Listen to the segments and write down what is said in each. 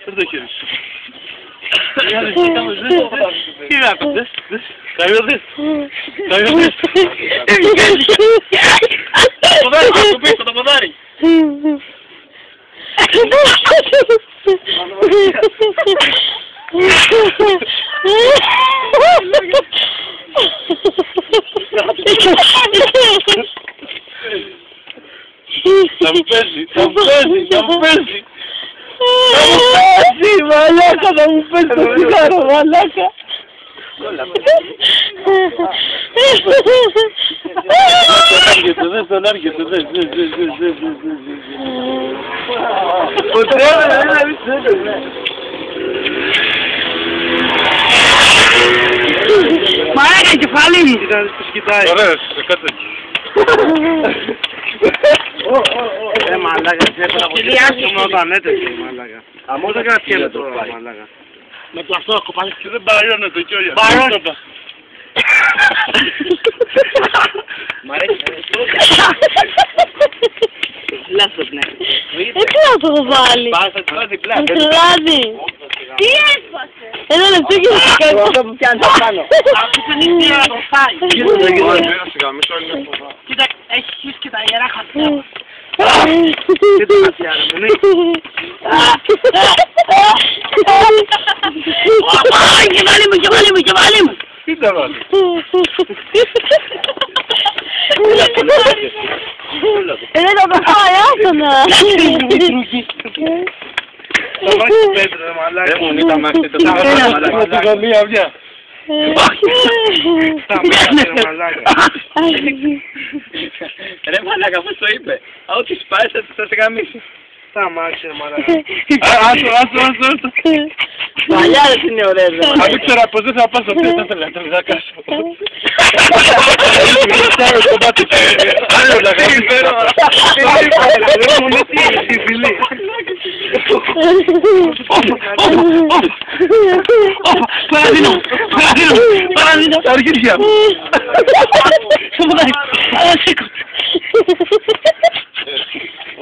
Δεν το χέρι σου. Τι να πεις, καίδες. Το ποδάρι, το πίσω, το ποδάρι. Θα μου παίζει, θα μου παίζει, θα μου παίζει. Μαλάκα, θα μου παίζει το τσιγάρο, μαλάκα. Δεν τον άργεται, δεν. Μαλάκα, κεφάλι μου! Ωραίος, κάτσε εκεί. Μαλάκα, σε έπρεπε όταν έτρεχε, μαλάκα. Αμώ δεν κρατιέμαι τώρα, μαλάκα. Με πλαστό κοπάλι και δεν μπαρώνεται κιόλας. Μπαρώνεται. Μ' αρέσει. Λάθος, ναι. Έτσι να το βάλει. Πάσα το διπλά. Λάδι. Τι έσπασε. Ένα λεπτό και θα κάνω. Αυτό που πιάνει τα πάνω. Αυτό είναι η να το φάει. Κοίτα, έχεις και τα ιερά χαρτιά. Τι το χαρτιά, ρε μουνί. Κεφάλι μου. τι τα βάλει. Δεν το φάει, άστο να. Θα βάζεις πέτρα, ρε μαλάκα. Δεν μου νύχτα μάχτη, το θα βάλει τη γωνία μια. Θα μάχτη, ρε μαλάκα. Ρε μαλάκα, πώς το είπε. Ό,τι σπάει θα σε γαμίσει. Θα μάχτη, ρε μαλάκα. Άστο. Μαλλιάδες είναι ωραίες, ρε μαλάκα. Αν ήξερα πως δεν θα πάω στο πίσω, θα ήθελα να κάσω. Άλλο να κάνω. Δεν μου είναι τη φιλή. Παραδίνω. Τα αρχίδια μου.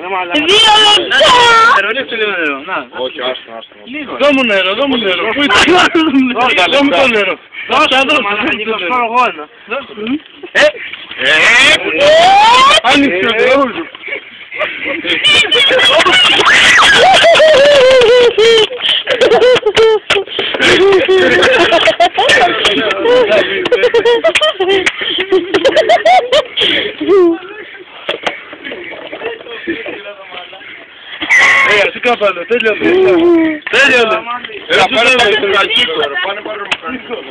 Ρε μαλάκα. 2 λεπτά. Ρίξτε λίγο νερό. Όχι, άστο. Δώ μου νερό. Δώ μου το νερό. Δώσε εδώ, μαλάκα, και το σκόρω εγώ ένα. Άνοιξε το νερό σου. Τι κάπαλο, τέλειωνε. Τέλειωνε. Πάνε πάρε μηχανικό.